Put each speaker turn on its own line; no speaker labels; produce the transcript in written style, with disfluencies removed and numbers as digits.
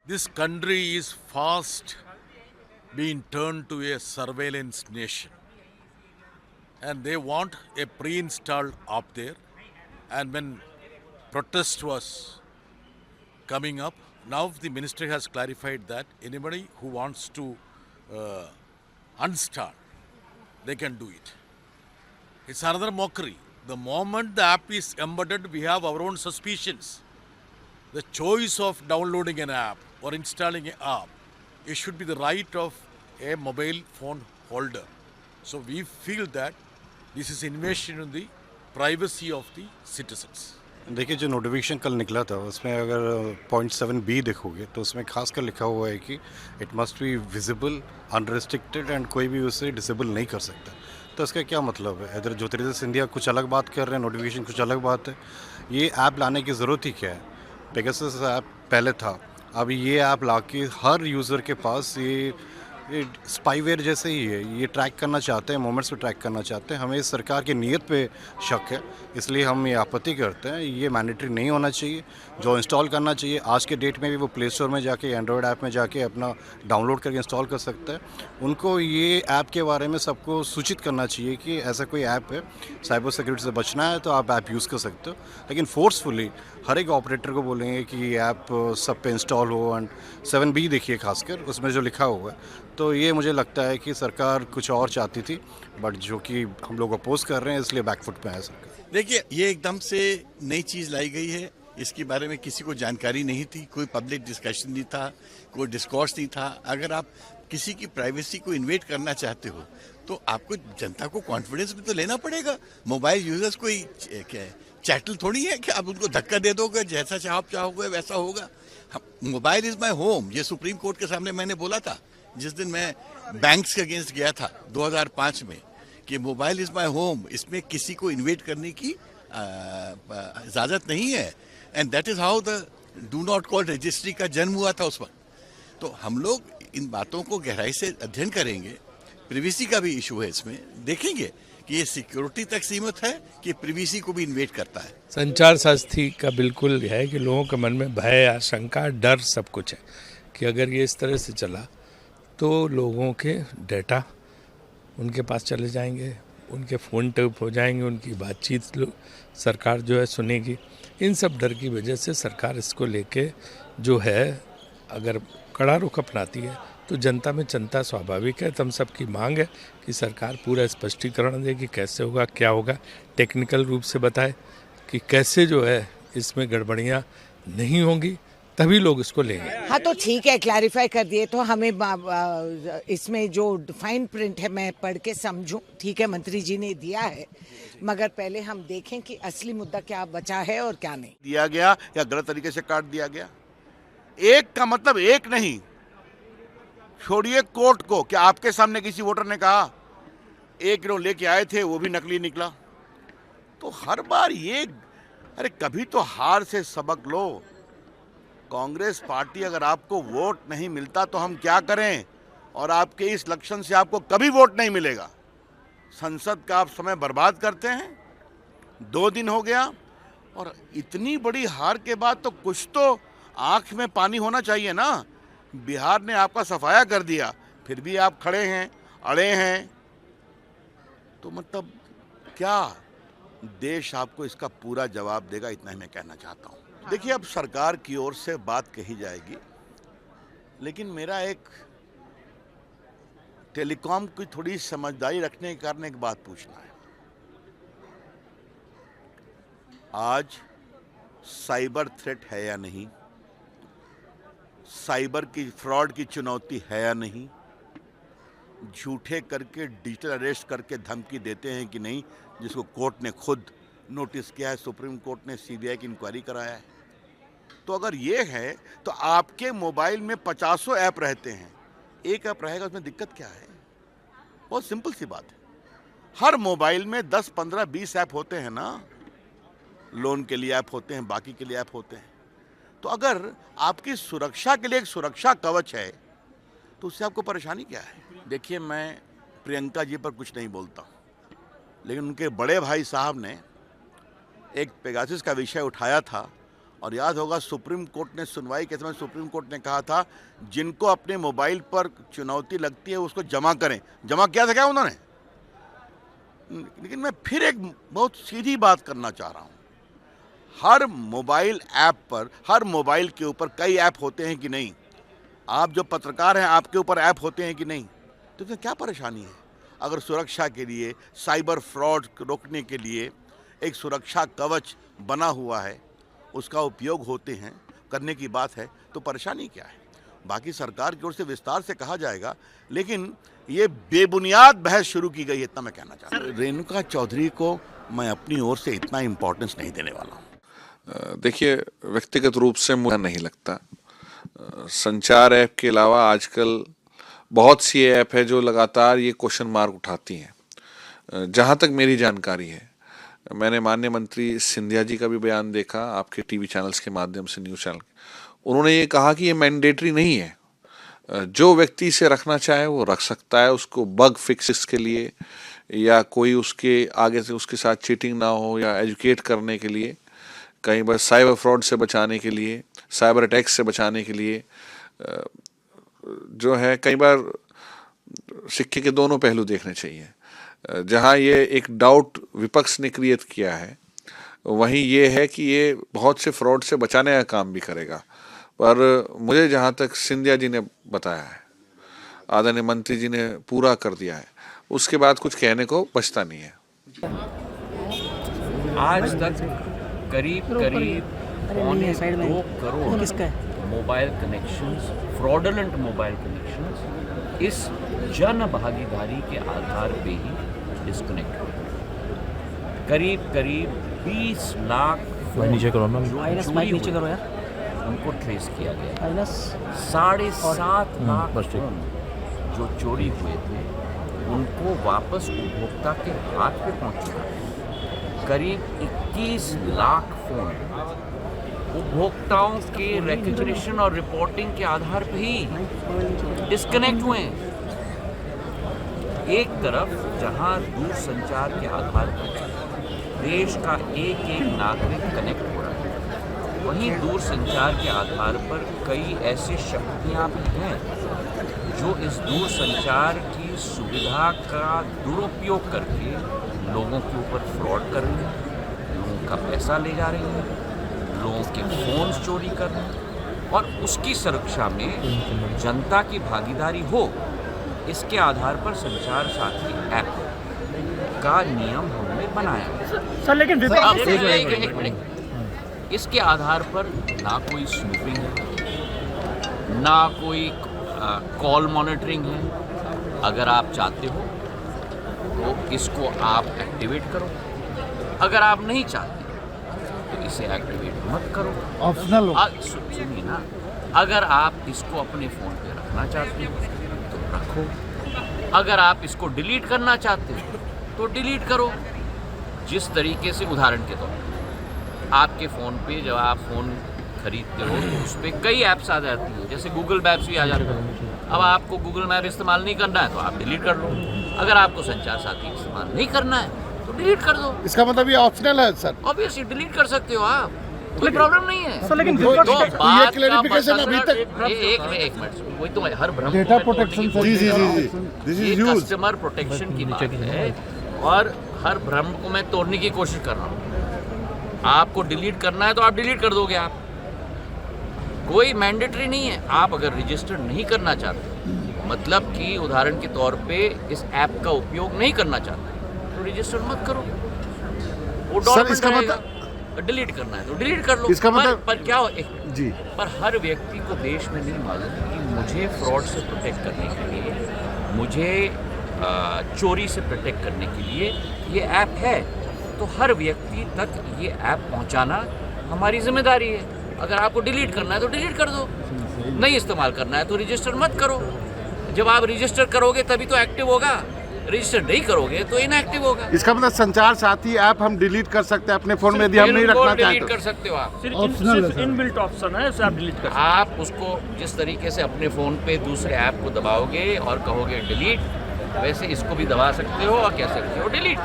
This country is fast being turned to a surveillance nation. And they want a pre-installed app there. And when protest was coming up, now the ministry has clarified that anybody who wants to uninstall, they can do it. It's another mockery. The moment the app is embedded, we have our own suspicions. The choice of downloading an app or installing an app, it should be the right of a mobile phone holder. So we feel that this is invasion in the privacy of the citizens.
देखिए, जो notification कल निकला था उसमें अगर .7b देखोगे तो उसमें खासकर लिखा हुआ है कि it must be visible, unrestricted and कोई भी उसे डिसेबल नहीं कर सकता। तो इसका क्या मतलब है? इधर ज्योतिरादित्य सिंधिया कुछ अलग बात कर रहे हैं, नोटिफिकेशन कुछ अलग बात है। ये ऐप लाने की ज़रूरत ही क्या है? पेगासस ऐप पहले था, अब ये ऐप ला के हर यूज़र के पास ये स्पाईवेयर जैसे ही है। ये ट्रैक करना चाहते हैं, मोमेंट्स को ट्रैक करना चाहते हैं। हमें इस सरकार की नीयत पे शक है, इसलिए हम ये आपत्ति करते हैं। ये मैंडेटरी नहीं होना चाहिए। जो इंस्टॉल करना चाहिए आज के डेट में भी वो प्ले स्टोर में जाके, एंड्रॉयड ऐप में जाके अपना डाउनलोड करके इंस्टॉल कर सकता है। उनको ये ऐप के बारे में सबको सूचित करना चाहिए कि ऐसा कोई ऐप है, साइबर सिक्योरिटी से बचना है तो आप ऐप यूज़ कर सकते हो। लेकिन फोर्सफुली हर एक ऑपरेटर को बोलेंगे कि ये ऐप सब पे इंस्टॉल हो। एंड 7b देखिए खासकर उसमें जो लिखा हुआ है, तो ये मुझे लगता है कि सरकार कुछ और चाहती थी, बट जो कि हम लोग अपोज कर रहे हैं, इसलिए बैकफुट पे है सरकार।
देखिए, ये एकदम से नई चीज़ लाई गई है। इसके बारे में किसी को जानकारी नहीं थी, कोई पब्लिक डिस्कशन नहीं था, कोई डिस्कोर्स नहीं था। अगर आप किसी की प्राइवेसी को इन्वेट करना चाहते हो तो आपको जनता को कॉन्फिडेंस भी तो लेना पड़ेगा। मोबाइल यूजर्स कोई चैटल थोड़ी है कि आप उनको धक्का दे दोगे, जैसा चाहोगे वैसा होगा। मोबाइल इज माई होम, ये सुप्रीम कोर्ट के सामने मैंने बोला था जिस दिन मैं बैंक्स के अगेंस्ट गया था 2005 में, कि मोबाइल इज माई होम, इसमें किसी को इन्वेट करने की इजाज़त नहीं है। And that is how the do not call registry का जन्म हुआ था उस वक्त। तो हम लोग इन बातों को गहराई से अध्ययन करेंगे। प्रिवेसी का भी इशू है, इसमें देखेंगे कि ये सिक्योरिटी तक सीमित है कि प्रिवेसी को भी इन्वेट करता है।
संचार शास्त्री का बिल्कुल है कि लोगों के मन में भय, आशंका, डर सब कुछ है कि अगर ये इस तरह से चला तो लोगों के डेटा उनके पास चले जाएंगे, उनके फ़ोन टैप हो जाएंगे, उनकी बातचीत सरकार जो है सुनेगी। इन सब डर की वजह से सरकार इसको लेके जो है अगर कड़ा रुख अपनाती है तो जनता में चिंता स्वाभाविक है। तम सबकी मांग है कि सरकार पूरा स्पष्टीकरण दे कि कैसे होगा, क्या होगा, टेक्निकल रूप से बताए कि कैसे जो है इसमें गड़बड़ियाँ नहीं होंगी, तभी लोग इसको लेंगे।
हाँ तो ठीक है, क्लैरिफाई कर दिए तो हमें इसमें जो फाइन प्रिंट है मैं पढ़ के समझूं। ठीक है, मंत्री जी ने दिया है, मगर पहले हम देखें कि असली मुद्दा क्या बचा है और क्या नहीं
दिया गया या गलत तरीके से काट दिया गया। एक का मतलब एक नहीं, छोड़िए कोर्ट को। क्या आपके सामने किसी वोटर ने कहा 1 किलो लेके आए थे वो भी नकली निकला? तो हर बार ये, अरे कभी तो हार से सबक लो। कांग्रेस पार्टी, अगर आपको वोट नहीं मिलता तो हम क्या करें? और आपके इस लक्षण से आपको कभी वोट नहीं मिलेगा। संसद का आप समय बर्बाद करते हैं। 2 दिन हो गया और इतनी बड़ी हार के बाद तो कुछ तो आंख में पानी होना चाहिए ना। बिहार ने आपका सफाया कर दिया, फिर भी आप खड़े हैं, अड़े हैं। तो मतलब क्या देश आपको इसका पूरा जवाब देगा, इतना ही मैं कहना चाहता हूँ। देखिए, अब सरकार की ओर से बात कही जाएगी, लेकिन मेरा एक टेलीकॉम की थोड़ी समझदारी रखने के कारण एक बात पूछना है। आज साइबर थ्रेट है या नहीं, साइबर की फ्रॉड की चुनौती है या नहीं, झूठे करके डिजिटल अरेस्ट करके धमकी देते हैं कि नहीं, जिसको कोर्ट ने खुद नोटिस किया है, सुप्रीम कोर्ट ने सीबीआई की इंक्वायरी कराया है। तो अगर ये है तो आपके मोबाइल में 50 ऐप रहते हैं, एक ऐप रहेगा, उसमें दिक्कत क्या है? बहुत सिंपल सी बात है। हर मोबाइल में 10, 15, 20 ऐप होते हैं ना। लोन के लिए ऐप होते हैं, बाकी के लिए ऐप होते हैं। तो अगर आपकी सुरक्षा के लिए एक सुरक्षा कवच है तो उससे आपको परेशानी क्या है? देखिए, मैं प्रियंका जी पर कुछ नहीं बोलता, लेकिन उनके बड़े भाई साहब ने एक पेगासस का विषय उठाया था और याद होगा सुप्रीम कोर्ट ने सुनवाई के समय सुप्रीम कोर्ट ने कहा था जिनको अपने मोबाइल पर चुनौती लगती है उसको जमा करें। जमा किया था क्या उन्होंने? लेकिन मैं फिर एक बहुत सीधी बात करना चाह रहा हूँ, हर मोबाइल ऐप पर, हर मोबाइल के ऊपर कई ऐप होते हैं कि नहीं? आप जो पत्रकार हैं आपके ऊपर ऐप होते हैं कि नहीं? तो इसमें क्या परेशानी है? अगर सुरक्षा के लिए, साइबर फ्रॉड रोकने के लिए एक सुरक्षा कवच बना हुआ है, उसका उपयोग होते हैं, करने की बात है, तो परेशानी क्या है? बाकी सरकार की ओर से विस्तार से कहा जाएगा, लेकिन ये बेबुनियाद बहस शुरू की गई है, इतना मैं कहना चाहता हूँ। रेणुका चौधरी को मैं अपनी ओर से इतना इम्पोर्टेंस नहीं देने वाला हूँ।
देखिए, व्यक्तिगत रूप से मुझे नहीं लगता। संचार ऐप के अलावा आजकल बहुत सी ऐप है जो लगातार ये क्वेश्चन मार्क उठाती हैं। जहाँ तक मेरी जानकारी है, मैंने माननीय मंत्री सिंधिया जी का भी बयान देखा आपके टीवी चैनल्स के माध्यम से, न्यूज़ चैनल। उन्होंने ये कहा कि ये मैंडेटरी नहीं है, जो व्यक्ति इसे रखना चाहे वो रख सकता है। उसको बग फिक्सिस के लिए या कोई उसके आगे से उसके साथ चीटिंग ना हो या एजुकेट करने के लिए, कई बार साइबर फ्रॉड से बचाने के लिए, साइबर अटैक्स से बचाने के लिए जो है, कई बार सिक्के के दोनों पहलू देखने चाहिए। जहाँ ये एक डाउट विपक्ष ने क्रिएट किया है, वहीं ये है कि ये बहुत से फ्रॉड से बचाने का काम भी करेगा। पर मुझे जहाँ तक सिंधिया जी ने बताया है, आदरणीय मंत्री जी ने पूरा कर दिया है, उसके बाद कुछ कहने को बचता नहीं है।
आज तक करीब 2 crore mobile connections, fraudulent mobile connections इस जन भागीदारी के आधार पे ही डिस्कनेक्ट हुए। करीब 20 लाख नीचे करो यार, उनको ट्रेस किया गया। 7.5 लाख फोन जो चोरी हुए थे उनको वापस उपभोक्ता के हाथ पे पहुंच चुका है। करीब 21 लाख फोन उपभोक्ताओं के रिकग्निशन और रिपोर्टिंग के आधार पे ही डिस्कनेक्ट हुए हैं। एक तरफ जहां दूरसंचार के आधार पर देश का एक नागरिक कनेक्ट हो रहा है, वहीं दूरसंचार के आधार पर कई ऐसी शक्तियां भी हैं जो इस दूरसंचार की सुविधा का दुरुपयोग करके लोगों के ऊपर फ्रॉड कर रही हैं, लोगों का पैसा ले जा रही हैं, लोगों के फोन्स चोरी कर रहे हैं। और उसकी सुरक्षा में जनता की भागीदारी हो, इसके आधार पर संचार साथी ऐप का नियम हमने बनाया। सर लेकिन एक मिनट, इसके आधार पर ना कोई स्नूपिंग है, ना कोई कॉल मॉनिटरिंग है। अगर आप चाहते हो तो इसको आप एक्टिवेट करो, अगर आप नहीं चाहते तो इसे एक्टिवेट मत करो, ऑप्शनल हो। सुनिए ना, अगर आप इसको अपने फ़ोन पे रखना चाहते हो तो रखो, अगर आप इसको डिलीट करना चाहते हो तो डिलीट करो। जिस तरीके से, उदाहरण के तौर पर आपके फ़ोन पे जब आप फ़ोन खरीदते हो तो उस पर कई ऐप्स आ जाती हैं, जैसे गूगल मैप्स भी आ जाता है। अब आपको गूगल मैप इस्तेमाल नहीं करना है तो आप डिलीट कर लो, अगर आपको संचार साथी इस्तेमाल नहीं करना है तो डिलीट कर दो।
इसका मतलब ये ऑप्शनल है सर?
ऑब्वियसली डिलीट कर सकते हो आप, कोई प्रॉब्लम नहीं है।
लेकिन ये क्लैरिफिकेशन अभी तक
एक मिनट, वही तो हर भ्रम
data protection, this is used,
customer protection की बात है और हर भ्रम को मैं तोड़ने की कोशिश कर रहा हूँ। आपको डिलीट करना है तो आप डिलीट कर दोगे, आप कोई मैंडेटरी नहीं है। आप अगर रजिस्टर नहीं करना चाहते, मतलब कि उदाहरण के तौर पे इस ऐप का उपयोग नहीं करना चाहते तो रजिस्टर मत करो। वो
सर इसका मतलब
डिलीट करना है तो डिलीट कर लो।
इसका मतलब
पर क्या हो
जी,
पर हर व्यक्ति को देश में नहीं मालूम कि मुझे फ्रॉड से प्रोटेक्ट करने के लिए, मुझे चोरी से प्रोटेक्ट करने के लिए ये ऐप है, तो हर व्यक्ति तक ये ऐप पहुंचाना हमारी जिम्मेदारी है। अगर आपको डिलीट करना है तो डिलीट कर दो, नहीं इस्तेमाल करना है तो रजिस्टर मत करो। जब आप रजिस्टर करोगे तभी तो एक्टिव होगा, रजिस्टर नहीं करोगे तो इनएक्टिव होगा।
इसका मतलब संचार साथी ऐप हम डिलीट कर सकते हैं अपने फोन में, यदि हम नहीं रखना चाहते
डिलीट कर सकते हो आप।
ऑप्शनल
इनबिल्ट ऑप्शन है, उसे आप डिलीट कर सकते
हैं। आप उसको जिस तरीके से अपने फ़ोन पे दूसरे ऐप को दबाओगे और कहोगे डिलीट, वैसे इसको भी दबा सकते हो और कह सकते हो डिलीट।